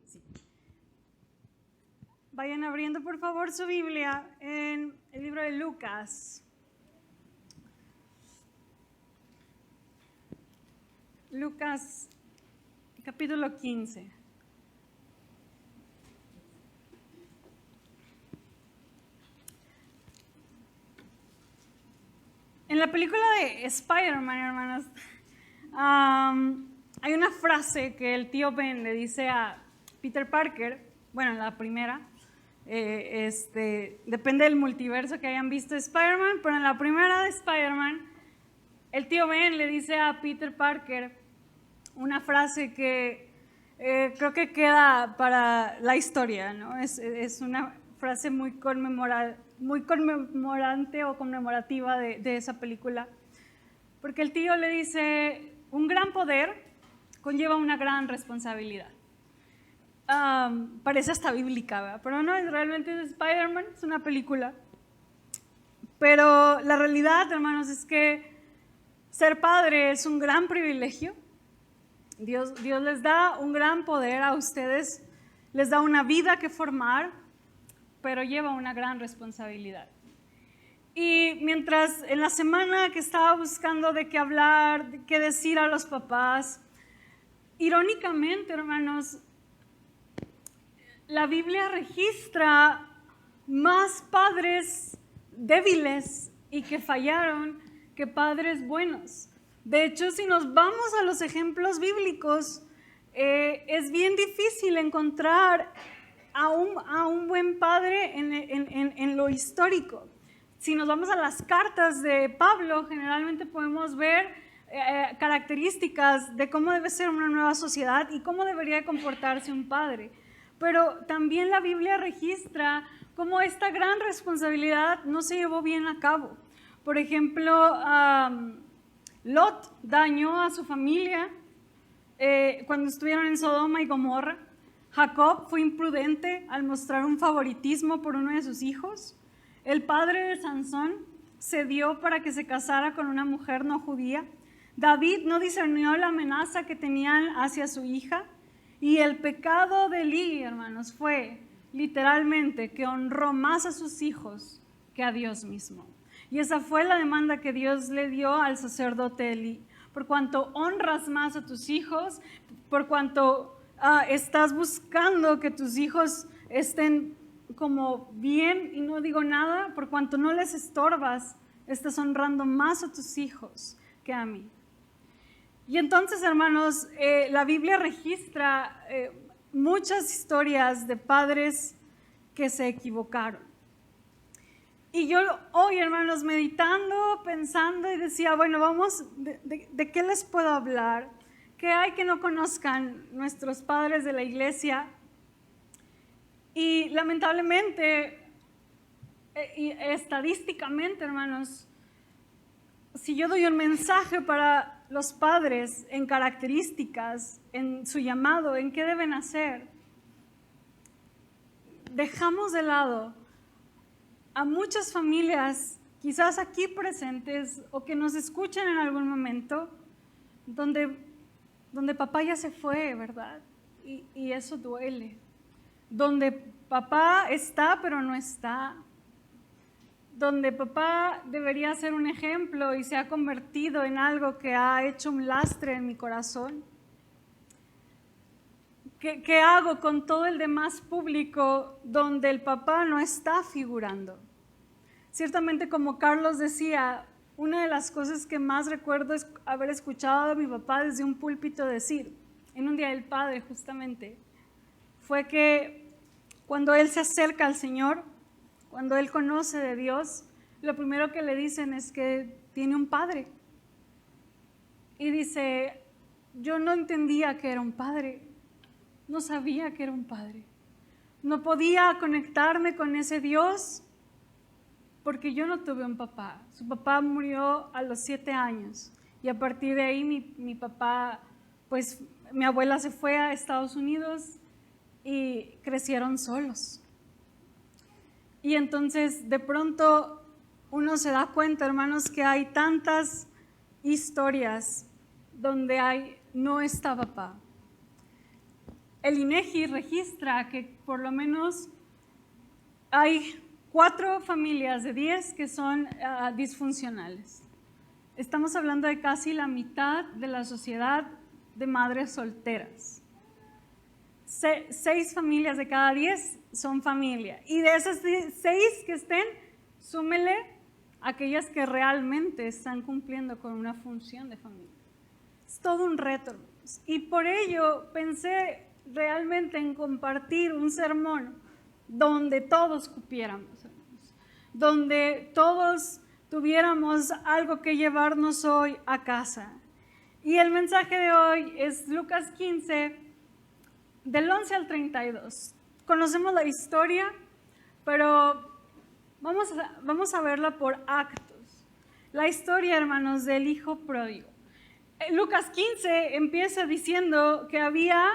Sí. Vayan abriendo por favor su Biblia en el libro de Lucas. Lucas, capítulo 15. En la película de Spider-Man, hermanos, hay una frase que el tío Ben le dice a Peter Parker, bueno, en la primera, depende del multiverso que hayan visto de Spider-Man, pero en la primera de Spider-Man, el tío Ben le dice a Peter Parker una frase que creo que queda para la historia, ¿no? Es una frase muy conmemorante o conmemorativa de esa película, porque el tío le dice, un gran poder conlleva una gran responsabilidad. Parece hasta bíblica, ¿verdad? Pero no, realmente es Spider-Man, es una película. Pero la realidad, hermanos, es que ser padre es un gran privilegio. Dios les da un gran poder a ustedes, les da una vida que formar, pero lleva una gran responsabilidad. Y mientras en la semana que estaba buscando de qué hablar, de qué decir a los papás, irónicamente, hermanos, la Biblia registra más padres débiles y que fallaron que padres buenos. De hecho, si nos vamos a los ejemplos bíblicos, es bien difícil encontrar a un buen padre en lo histórico. Si nos vamos a las cartas de Pablo, generalmente podemos ver características de cómo debe ser una nueva sociedad y cómo debería comportarse un padre. Pero también la Biblia registra cómo esta gran responsabilidad no se llevó bien a cabo. Por ejemplo, Lot dañó a su familia cuando estuvieron en Sodoma y Gomorra. Jacob fue imprudente al mostrar un favoritismo por uno de sus hijos. El padre de Sansón cedió para que se casara con una mujer no judía. David no discernió la amenaza que tenían hacia su hija. Y el pecado de Elí, hermanos, fue literalmente que honró más a sus hijos que a Dios mismo. Y esa fue la demanda que Dios le dio al sacerdote Elí. Por cuanto honras más a tus hijos, por cuanto estás buscando que tus hijos estén como bien, y no digo nada, por cuanto no les estorbas, estás honrando más a tus hijos que a mí. Y entonces, hermanos, la Biblia registra muchas historias de padres que se equivocaron. Y yo hoy, hermanos, meditando, pensando y decía, bueno, vamos, ¿de qué les puedo hablar? ¿Qué hay que no conozcan nuestros padres de la iglesia? Y lamentablemente, y estadísticamente, hermanos, si yo doy un mensaje para los padres en características, en su llamado, en qué deben hacer, dejamos de lado a muchas familias, quizás aquí presentes o que nos escuchen en algún momento, donde papá ya se fue, ¿verdad? Y eso duele. Donde papá está, pero no está. Donde papá debería ser un ejemplo y se ha convertido en algo que ha hecho un lastre en mi corazón. ¿Qué hago con todo el demás público donde el papá no está figurando? Ciertamente, como Carlos decía, una de las cosas que más recuerdo es haber escuchado a mi papá desde un púlpito decir, en un día del Padre justamente, fue que cuando él se acerca al Señor, cuando él conoce de Dios, lo primero que le dicen es que tiene un padre. Y dice, yo no entendía que era un padre, no sabía que era un padre. No podía conectarme con ese Dios porque yo no tuve un papá. Su papá murió a los 7 años y a partir de ahí mi papá, pues mi abuela se fue a Estados Unidos y crecieron solos. Y entonces de pronto uno se da cuenta, hermanos, que hay tantas historias donde no está papá. el INEGI registra que por lo menos hay 4 familias de 10 que son disfuncionales. Estamos hablando de casi la mitad de la sociedad de madres solteras. 6 familias de cada 10 son familia. Y de esas 6 que estén, súmele aquellas que realmente están cumpliendo con una función de familia. Es todo un reto. Y por ello pensé realmente en compartir un sermón donde todos cupiéramos, donde todos tuviéramos algo que llevarnos hoy a casa. Y el mensaje de hoy es Lucas 15, del 11 al 32. Conocemos la historia, pero vamos a verla por actos. La historia, hermanos, del hijo pródigo. Lucas 15 empieza diciendo que había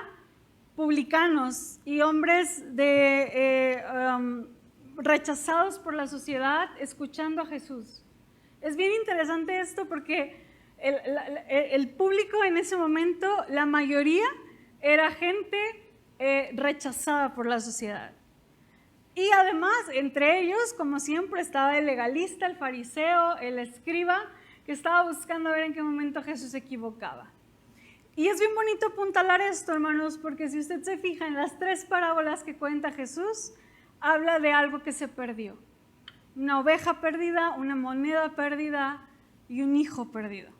publicanos y hombres rechazados por la sociedad escuchando a Jesús. Es bien interesante esto porque el público en ese momento, la mayoría era gente rechazada por la sociedad. Y además, entre ellos, como siempre, estaba el legalista, el fariseo, el escriba, que estaba buscando ver en qué momento Jesús se equivocaba. Y es bien bonito apuntalar esto, hermanos, porque si usted se fija en las 3 parábolas que cuenta Jesús, habla de algo que se perdió. Una oveja perdida, una moneda perdida y un hijo perdido.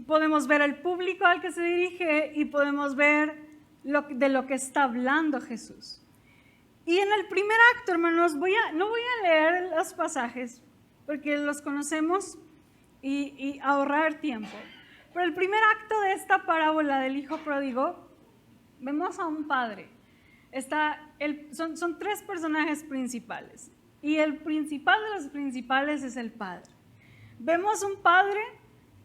Podemos ver el público al que se dirige y podemos ver de lo que está hablando Jesús. Y en el primer acto, hermanos, no voy a leer los pasajes porque los conocemos y ahorrar tiempo. Pero el primer acto de esta parábola del hijo pródigo, vemos a un padre. Son 3 personajes principales y el principal de los principales es el padre. Vemos un padre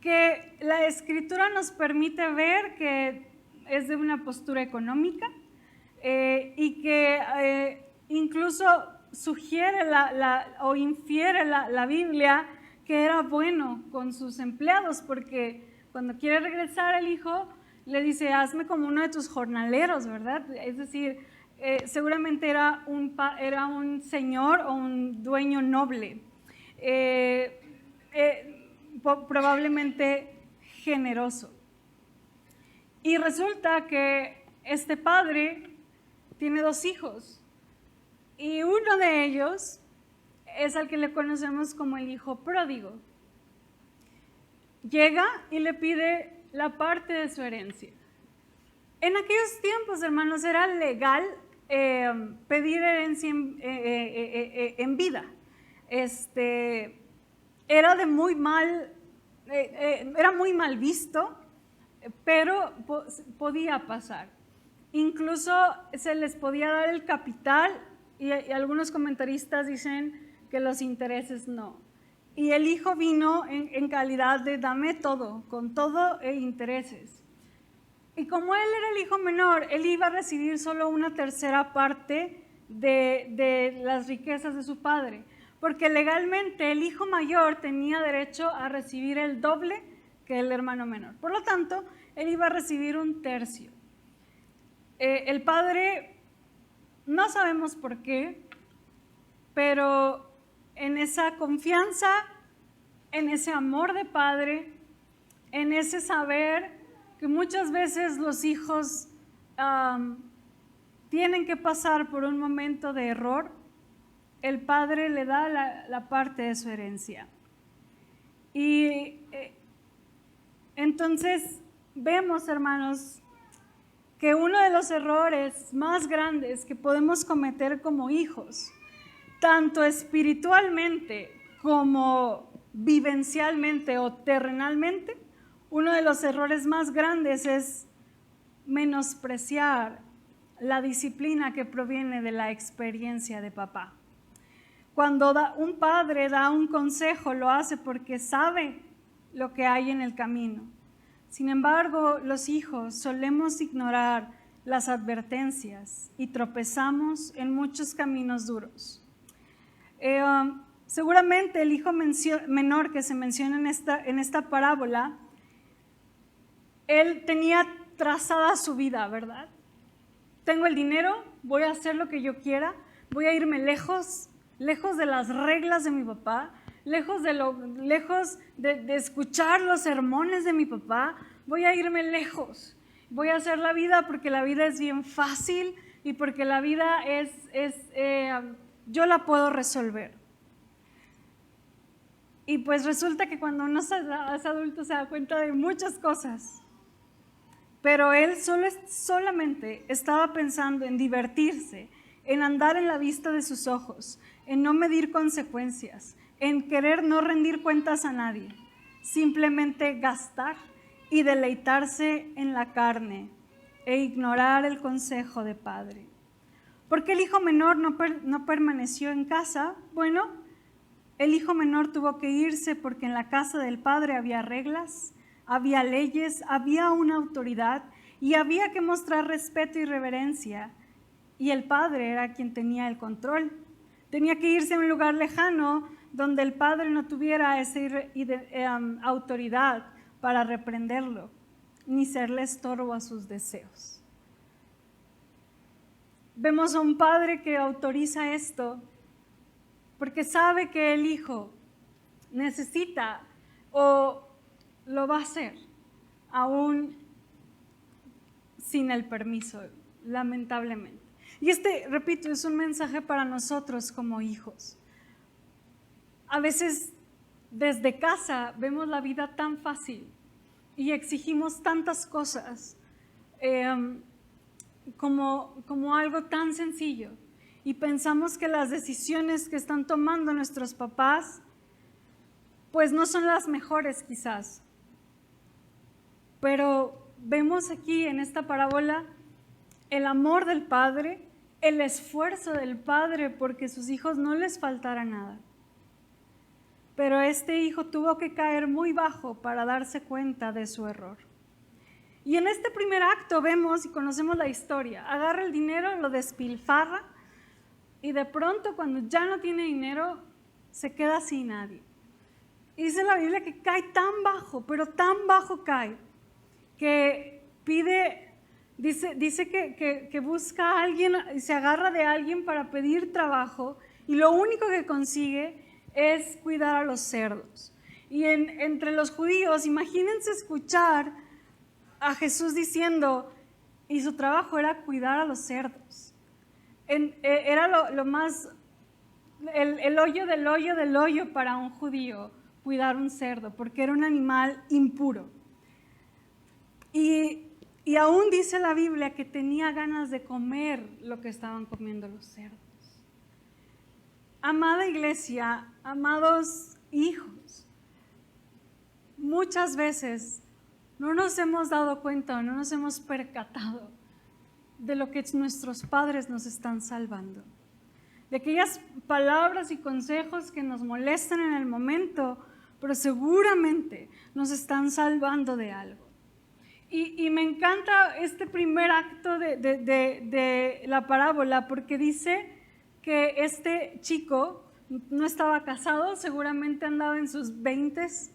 que la escritura nos permite ver que es de una postura económica y que incluso sugiere o infiere la Biblia que era bueno con sus empleados, porque cuando quiere regresar el hijo le dice, hazme como uno de tus jornaleros, ¿verdad? Es decir, seguramente era un señor o un dueño noble, probablemente generoso. Y resulta que este padre tiene 2 hijos y uno de ellos es al que le conocemos como el hijo pródigo. Llega y le pide la parte de su herencia. En aquellos tiempos, hermanos, era legal pedir herencia en vida. Era muy mal visto, pero podía pasar. Incluso se les podía dar el capital y algunos comentaristas dicen que los intereses no. Y el hijo vino en calidad de dame todo, con todo e intereses. Y como él era el hijo menor, él iba a recibir solo 1/3 parte de las riquezas de su padre, porque legalmente el hijo mayor tenía derecho a recibir el doble que el hermano menor. Por lo tanto, él iba a recibir 1/3. El padre, no sabemos por qué, pero en esa confianza, en ese amor de padre, en ese saber que muchas veces los hijos tienen que pasar por un momento de error, el padre le da la parte de su herencia. Y entonces vemos, hermanos, que uno de los errores más grandes que podemos cometer como hijos, tanto espiritualmente como vivencialmente o terrenalmente, uno de los errores más grandes es menospreciar la disciplina que proviene de la experiencia de papá. Cuando un padre da un consejo, lo hace porque sabe lo que hay en el camino. Sin embargo, los hijos solemos ignorar las advertencias y tropezamos en muchos caminos duros. Seguramente el hijo menor que se menciona en esta parábola, él tenía trazada su vida, ¿verdad? Tengo el dinero, voy a hacer lo que yo quiera, voy a irme lejos de las reglas de mi papá, lejos de escuchar los sermones de mi papá, voy a irme lejos. Voy a hacer la vida porque la vida es bien fácil y porque la vida yo la puedo resolver. Y pues resulta que cuando uno es adulto se da cuenta de muchas cosas. Pero él solamente estaba pensando en divertirse, en andar en la vista de sus ojos, en no medir consecuencias, en querer no rendir cuentas a nadie, simplemente gastar y deleitarse en la carne e ignorar el consejo de padre. ¿Por qué el hijo menor no permaneció en casa? Bueno, el hijo menor tuvo que irse porque en la casa del padre había reglas, había leyes, había una autoridad y había que mostrar respeto y reverencia. Y el padre era quien tenía el control. Tenía que irse a un lugar lejano donde el padre no tuviera esa autoridad para reprenderlo, ni serle estorbo a sus deseos. Vemos a un padre que autoriza esto porque sabe que el hijo necesita o lo va a hacer, aún sin el permiso, lamentablemente. Y repito, es un mensaje para nosotros como hijos. A veces desde casa vemos la vida tan fácil y exigimos tantas cosas como algo tan sencillo y pensamos que las decisiones que están tomando nuestros papás pues no son las mejores quizás. Pero vemos aquí en esta parábola el amor del padre, el esfuerzo del padre porque sus hijos no les faltara nada. Pero este hijo tuvo que caer muy bajo para darse cuenta de su error. Y en este primer acto vemos y conocemos la historia. Agarra el dinero, lo despilfarra y de pronto cuando ya no tiene dinero se queda sin nadie. Y dice la Biblia que cae tan bajo, pero tan bajo cae, que dice que busca a alguien y se agarra de alguien para pedir trabajo y lo único que consigue es cuidar a los cerdos. Y entre los judíos, imagínense escuchar a Jesús diciendo, y su trabajo era cuidar a los cerdos. Era lo más, el hoyo del hoyo del hoyo para un judío, cuidar un cerdo, porque era un animal impuro. Y aún dice la Biblia que tenía ganas de comer lo que estaban comiendo los cerdos. Amada iglesia, amados hijos, muchas veces no nos hemos dado cuenta o no nos hemos percatado de lo que nuestros padres nos están salvando, de aquellas palabras y consejos que nos molestan en el momento, pero seguramente nos están salvando de algo. Y me encanta este primer acto de la parábola porque dice que este chico no estaba casado, seguramente andaba en sus 20s.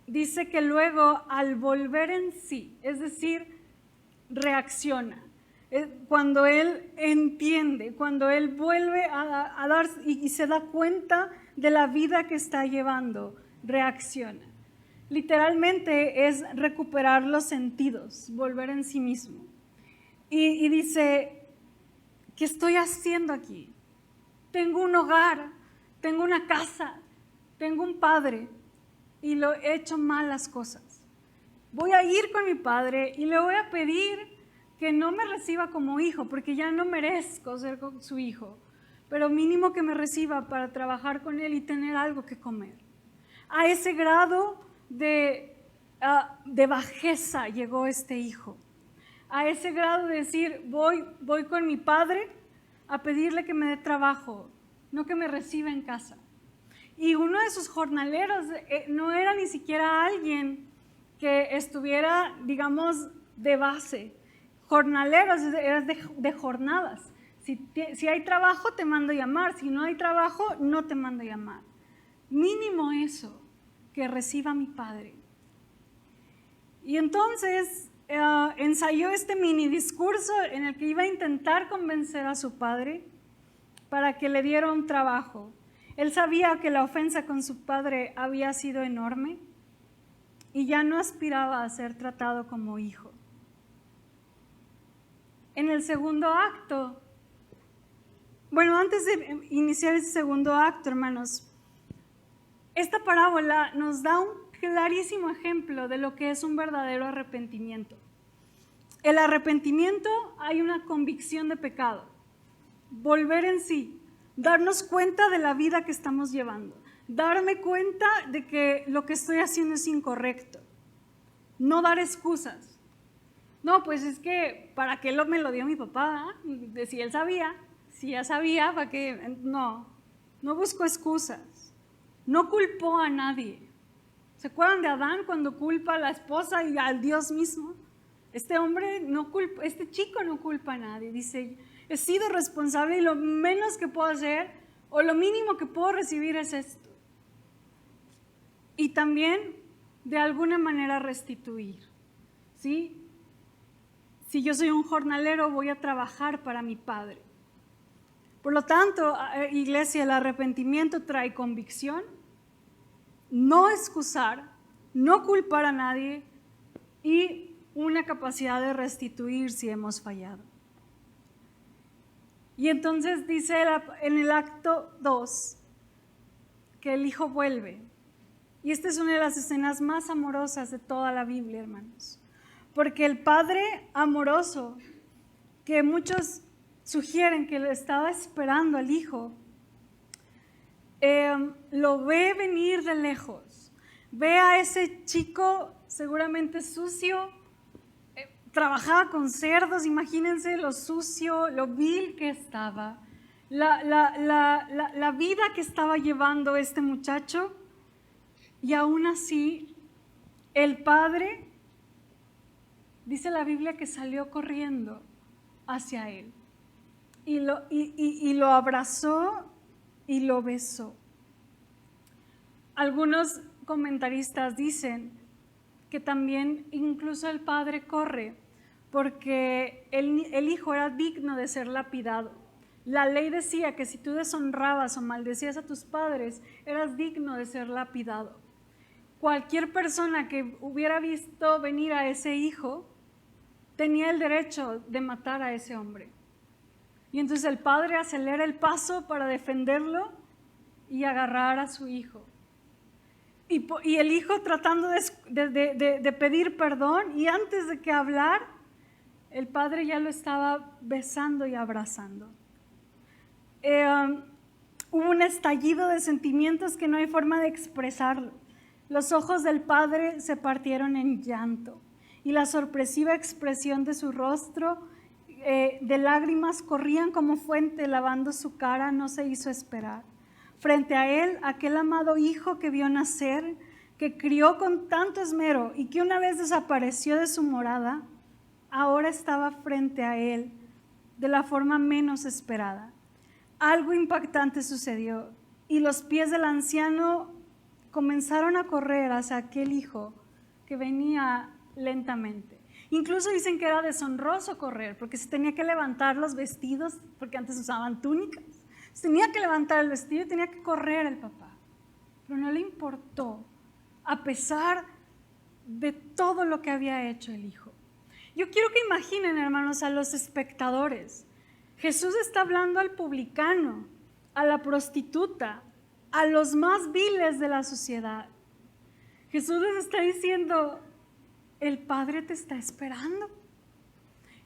Dice que luego al volver en sí, es decir, reacciona. Cuando él entiende, cuando él vuelve a dar y se da cuenta de la vida que está llevando, reacciona. Literalmente es recuperar los sentidos, volver en sí mismo. Y dice, ¿qué estoy haciendo aquí? Tengo un hogar, tengo una casa, tengo un padre y lo he hecho malas cosas. Voy a ir con mi padre y le voy a pedir que no me reciba como hijo, porque ya no merezco ser su hijo, pero mínimo que me reciba para trabajar con él y tener algo que comer. A ese grado de bajeza llegó este hijo, a ese grado de decir, voy con mi padre a pedirle que me dé trabajo, no que me reciba en casa. Y uno de sus jornaleros no era ni siquiera alguien que estuviera, digamos, de base. Jornaleros, eras de jornadas. Si hay trabajo, te mando llamar. Si no hay trabajo, no te mando llamar. Mínimo eso, que reciba mi padre. Y entonces ensayó este mini discurso en el que iba a intentar convencer a su padre para que le diera un trabajo. Él sabía que la ofensa con su padre había sido enorme y ya no aspiraba a ser tratado como hijo. En el segundo acto, bueno, antes de iniciar ese segundo acto, hermanos, esta parábola nos da un clarísimo ejemplo de lo que es un verdadero arrepentimiento. El arrepentimiento, hay una convicción de pecado, volver en sí, darnos cuenta de la vida que estamos llevando, darme cuenta de que lo que estoy haciendo es incorrecto, no dar excusas. No, pues es que, ¿para qué me lo dio mi papá? De si él sabía, si ya sabía, ¿para qué? No busco excusas, no culpó a nadie. ¿Se acuerdan de Adán cuando culpa a la esposa y al Dios mismo? Este chico no culpa a nadie, dice, he sido responsable y lo menos que puedo hacer o lo mínimo que puedo recibir es esto. Y también de alguna manera restituir, ¿sí? Si yo soy un jornalero, voy a trabajar para mi padre. Por lo tanto, iglesia, el arrepentimiento trae convicción, no excusar, no culpar a nadie y una capacidad de restituir si hemos fallado. Y entonces dice en el acto 2 que el hijo vuelve. Y esta es una de las escenas más amorosas de toda la Biblia, hermanos. Porque el padre amoroso, que muchos sugieren que le estaba esperando al hijo, lo ve venir de lejos. Ve a ese chico seguramente sucio, trabajaba con cerdos, imagínense lo sucio, lo vil que estaba, la vida que estaba llevando este muchacho, y aún así el padre, dice la Biblia que salió corriendo hacia él y lo abrazó y lo besó. Algunos comentaristas dicen que también incluso el padre corre porque el hijo era digno de ser lapidado. La ley decía que si tú deshonrabas o maldecías a tus padres, eras digno de ser lapidado. Cualquier persona que hubiera visto venir a ese hijo tenía el derecho de matar a ese hombre. Y entonces el padre acelera el paso para defenderlo y agarrar a su hijo. Y el hijo tratando de pedir perdón, y antes de que hablar, el padre ya lo estaba besando y abrazando. Hubo un estallido de sentimientos que no hay forma de expresarlo. Los ojos del padre se partieron en llanto y la sorpresiva expresión de su rostro de lágrimas corrían como fuente lavando su cara, no se hizo esperar. Frente a él, aquel amado hijo que vio nacer, que crió con tanto esmero y que una vez desapareció de su morada, ahora estaba frente a él de la forma menos esperada. Algo impactante sucedió y los pies del anciano comenzaron a correr hacia aquel hijo que venía lentamente. Incluso dicen que era deshonroso correr porque se tenía que levantar los vestidos, porque antes usaban túnicas. Se tenía que levantar el vestido y tenía que correr el papá. Pero no le importó, a pesar de todo lo que había hecho el hijo. Yo quiero que imaginen, hermanos, a los espectadores. Jesús está hablando al publicano, a la prostituta, a los más viles de la sociedad. Jesús les está diciendo, el Padre te está esperando.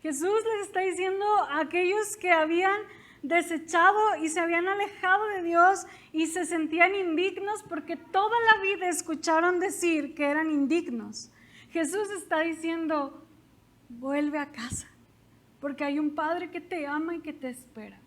Jesús les está diciendo a aquellos que habían desechado y se habían alejado de Dios y se sentían indignos porque toda la vida escucharon decir que eran indignos. Jesús está diciendo, vuelve a casa, porque hay un Padre que te ama y que te espera.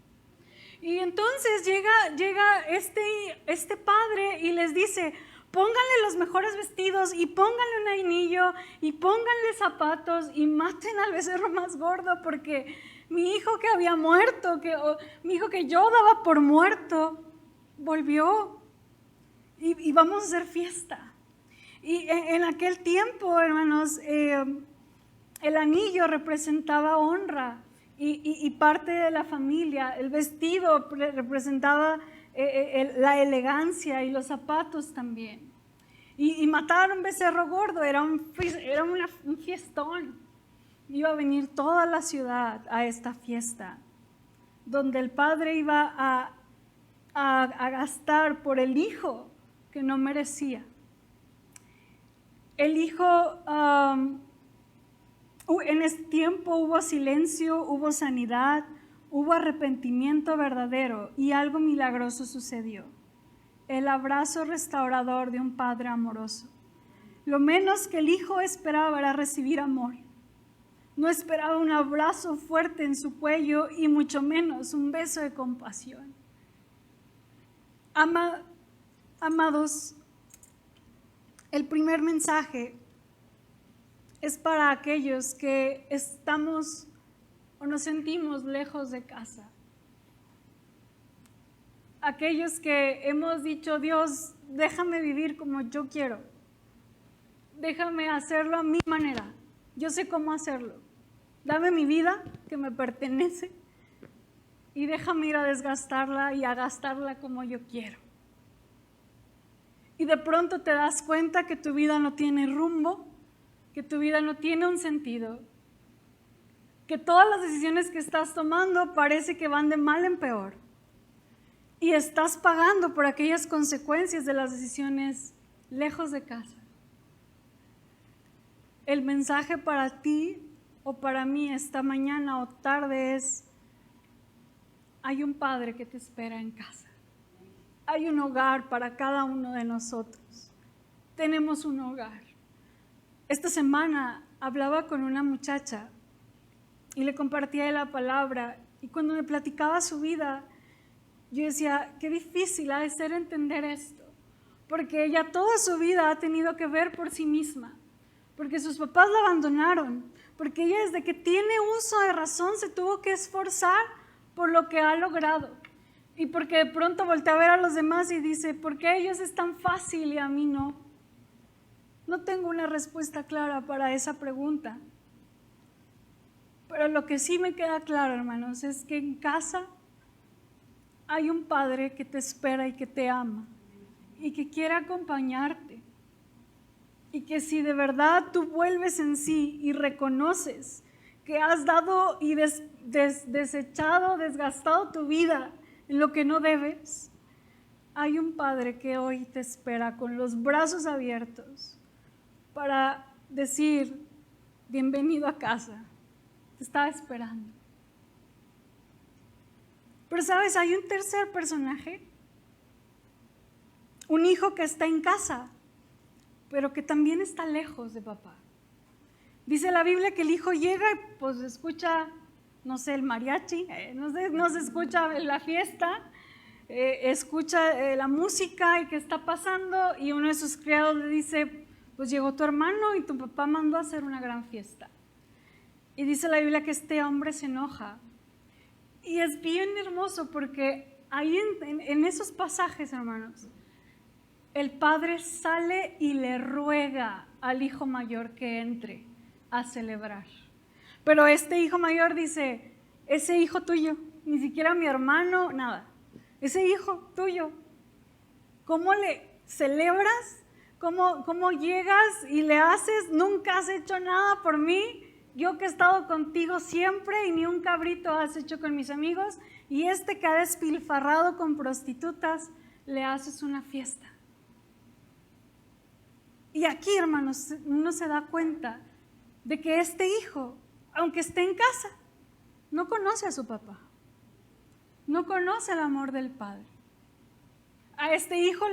Y entonces llega este padre y les dice, pónganle los mejores vestidos y pónganle un anillo y pónganle zapatos y maten al becerro más gordo porque mi hijo que había muerto, mi hijo que yo daba por muerto, volvió y vamos a hacer fiesta. Y en aquel tiempo, hermanos, el anillo representaba honra y parte de la familia. El vestido representaba la elegancia y los zapatos también. Y matar a un becerro gordo era un fiestón. Iba a venir toda la ciudad a esta fiesta, donde el padre iba a gastar por el hijo que no merecía. El hijo, en ese tiempo hubo silencio, hubo sanidad, hubo arrepentimiento verdadero y algo milagroso sucedió. El abrazo restaurador de un padre amoroso. Lo menos que el hijo esperaba era recibir amor. No esperaba un abrazo fuerte en su cuello y mucho menos un beso de compasión. Amados, el primer mensaje es para aquellos que estamos o nos sentimos lejos de casa. Aquellos que hemos dicho, Dios, déjame vivir como yo quiero. Déjame hacerlo a mi manera. Yo sé cómo hacerlo. Dame mi vida que me pertenece y déjame ir a desgastarla y a gastarla como yo quiero. Y de pronto te das cuenta que tu vida no tiene rumbo, que tu vida no tiene un sentido, que todas las decisiones que estás tomando parece que van de mal en peor. Y estás pagando por aquellas consecuencias de las decisiones lejos de casa. El mensaje para ti o para mí esta mañana o tarde es: hay un Padre que te espera en casa. Hay un hogar para cada uno de nosotros. Tenemos un hogar. Esta semana hablaba con una muchacha y le compartía la palabra, y cuando me platicaba su vida, yo decía, qué difícil ha de ser entender esto, porque ella toda su vida ha tenido que ver por sí misma, porque sus papás la abandonaron, porque ella desde que tiene uso de razón se tuvo que esforzar por lo que ha logrado, y porque de pronto voltea a ver a los demás y dice, ¿por qué a ellos es tan fácil y a mí no? No tengo una respuesta clara para esa pregunta, pero lo que sí me queda claro, hermanos, es que en casa hay un Padre que te espera y que te ama y que quiere acompañarte, y que si de verdad tú vuelves en sí y reconoces que has dado y desechado, desgastado tu vida en lo que no debes, hay un Padre que hoy te espera con los brazos abiertos para decir, bienvenido a casa, te estaba esperando. Pero sabes, hay un tercer personaje, un hijo que está en casa, pero que también está lejos de papá. Dice la Biblia que el hijo llega y pues escucha, no sé, el mariachi, no se escucha la fiesta, escucha la música y qué está pasando, y uno de sus criados le dice, pues llegó tu hermano y tu papá mandó a hacer una gran fiesta. Y dice la Biblia que este hombre se enoja. Y es bien hermoso porque ahí en esos pasajes, hermanos, el padre sale y le ruega al hijo mayor que entre a celebrar. Pero este hijo mayor dice, ese hijo tuyo, ni siquiera mi hermano, nada. Ese hijo tuyo, ¿cómo le celebras? ¿Cómo llegas y le haces? Nunca has hecho nada por mí. Yo que he estado contigo siempre y ni un cabrito has hecho con mis amigos, y este que ha despilfarrado con prostitutas, le haces una fiesta. Y aquí, hermanos, uno se da cuenta de que este hijo, aunque esté en casa, no conoce a su papá, no conoce el amor del padre. A este hijo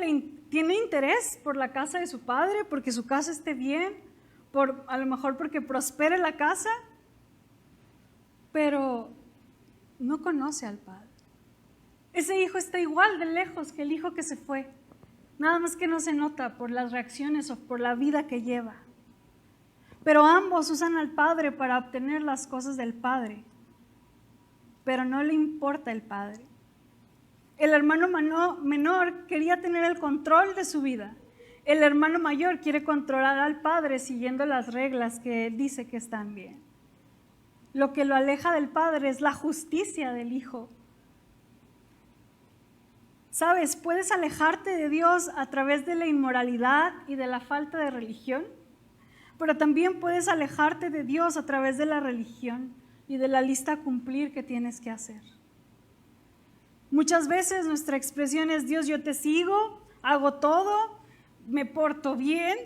tiene interés por la casa de su padre, porque su casa esté bien, a lo mejor porque prospere la casa, pero no conoce al padre. Ese hijo está igual de lejos que el hijo que se fue, nada más que no se nota por las reacciones o por la vida que lleva. Pero ambos usan al padre para obtener las cosas del padre, pero no le importa el padre. El hermano menor quería tener el control de su vida, el hermano mayor quiere controlar al padre siguiendo las reglas que él dice que están bien. Lo que lo aleja del padre es la justicia del hijo. ¿Sabes? Puedes alejarte de Dios a través de la inmoralidad y de la falta de religión, pero también puedes alejarte de Dios a través de la religión y de la lista a cumplir que tienes que hacer. Muchas veces nuestra expresión es: Dios, yo te sigo, hago todo, me porto bien,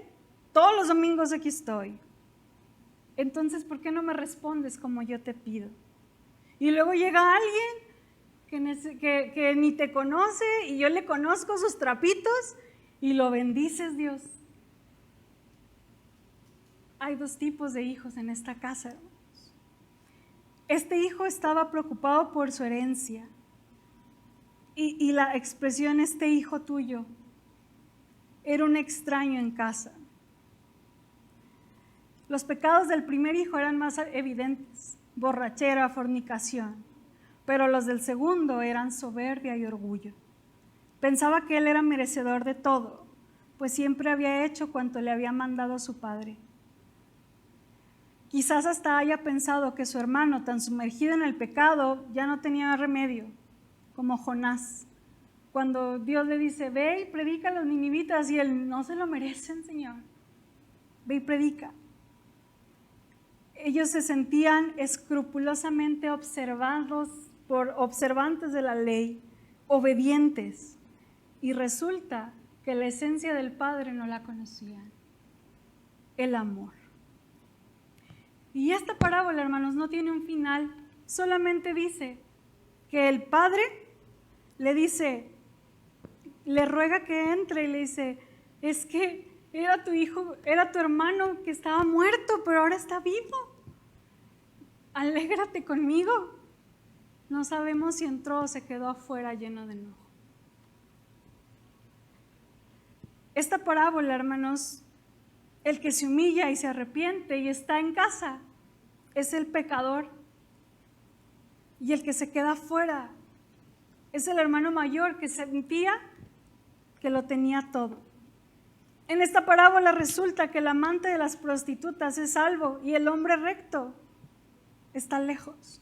todos los domingos aquí estoy. Entonces, ¿por qué no me respondes como yo te pido? Y luego llega alguien que ni te conoce y yo le conozco sus trapitos y lo bendices, Dios. Hay dos tipos de hijos en esta casa, hermanos. Este hijo estaba preocupado por su herencia y la expresión este hijo tuyo era un extraño en casa. Los pecados del primer hijo eran más evidentes: borrachera, fornicación. Pero los del segundo eran soberbia y orgullo. Pensaba que él era merecedor de todo, pues siempre había hecho cuanto le había mandado su padre. Quizás hasta haya pensado que su hermano, tan sumergido en el pecado, ya no tenía remedio, como Jonás, cuando Dios le dice: ve y predica a los ninivitas, y él: no se lo merecen, Señor, ve y predica. Ellos se sentían escrupulosamente observantes de la ley, obedientes, y resulta que la esencia del Padre no la conocían: el amor. Y esta parábola, hermanos, no tiene un final, solamente dice que el Padre le dice, le ruega que entre y le dice: es que era tu hijo, era tu hermano que estaba muerto, pero ahora está vivo. Alégrate conmigo. No sabemos si entró o se quedó afuera lleno de enojo. Esta parábola, hermanos, el que se humilla y se arrepiente y está en casa es el pecador, y el que se queda afuera es el hermano mayor que sentía que lo tenía todo. En esta parábola resulta que el amante de las prostitutas es salvo y el hombre recto está lejos.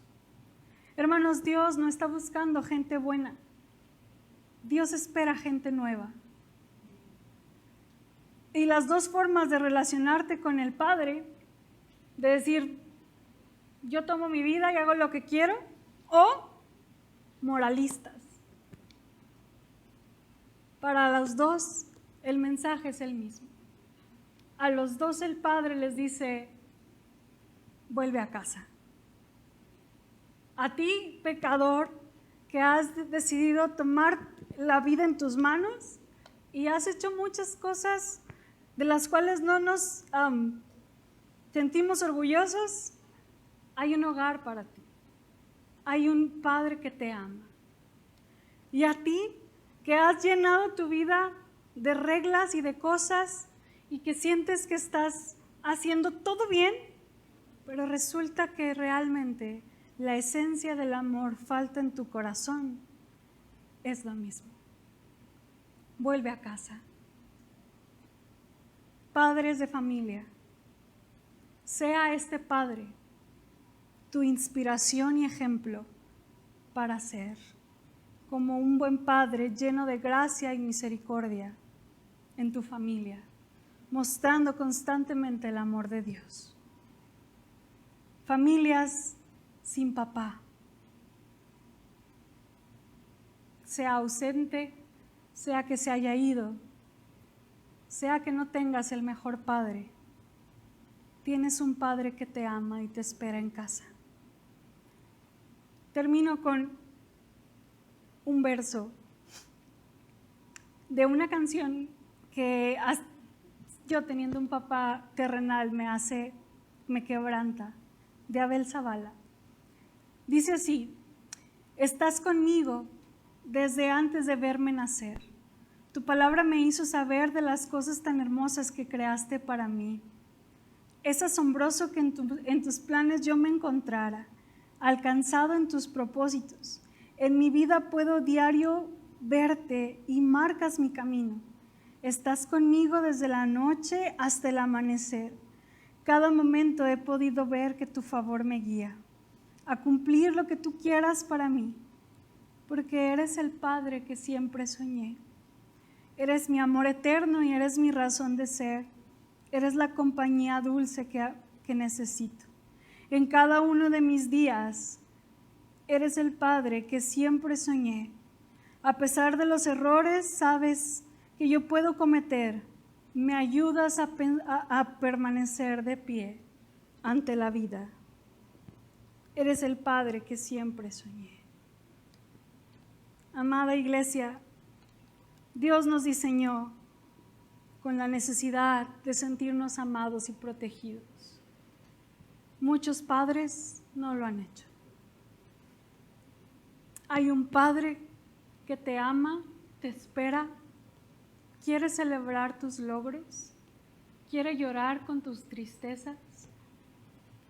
Hermanos, Dios no está buscando gente buena. Dios espera gente nueva. Y las dos formas de relacionarte con el Padre, de decir: yo tomo mi vida y hago lo que quiero, o moralistas. Para los dos el mensaje es el mismo. A los dos el Padre les dice: vuelve a casa. A ti, pecador, que has decidido tomar la vida en tus manos y has hecho muchas cosas de las cuales no nos sentimos orgullosos, hay un hogar para ti. Hay un Padre que te ama. Y a ti, que has llenado tu vida de reglas y de cosas y que sientes que estás haciendo todo bien, pero resulta que realmente la esencia del amor falta en tu corazón, es lo mismo. Vuelve a casa. Padres de familia, sea este Padre tu inspiración y ejemplo para ser como un buen Padre lleno de gracia y misericordia en tu familia, mostrando constantemente el amor de Dios. Familias sin papá, sea ausente, sea que se haya ido, sea que no tengas el mejor padre, tienes un Padre que te ama y te espera en casa. Termino con un verso de una canción que yo, teniendo un papá terrenal, me quebranta, de Abel Zavala. Dice así: estás conmigo desde antes de verme nacer. Tu palabra me hizo saber de las cosas tan hermosas que creaste para mí. Es asombroso que en tus planes yo me encontrara, alcanzado en tus propósitos. En mi vida puedo diario verte y marcas mi camino. Estás conmigo desde la noche hasta el amanecer. Cada momento he podido ver que tu favor me guía a cumplir lo que tú quieras para mí, porque eres el Padre que siempre soñé. Eres mi amor eterno y eres mi razón de ser. Eres la compañía dulce que necesito. En cada uno de mis días, eres el Padre que siempre soñé. A pesar de los errores, sabes que yo puedo cometer. Me ayudas a permanecer de pie ante la vida. Eres el Padre que siempre soñé. Amada iglesia, Dios nos diseñó con la necesidad de sentirnos amados y protegidos. Muchos padres no lo han hecho. Hay un Padre que te ama, te espera, quiere celebrar tus logros, quiere llorar con tus tristezas,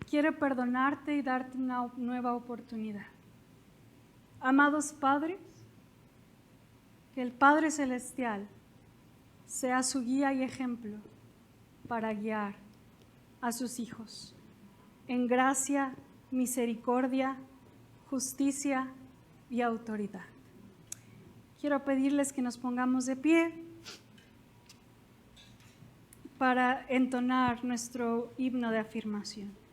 quiere perdonarte y darte una nueva oportunidad. Amados padres, que el Padre Celestial sea su guía y ejemplo para guiar a sus hijos en gracia, misericordia, justicia y autoridad. Quiero pedirles que nos pongamos de pie para entonar nuestro himno de afirmación.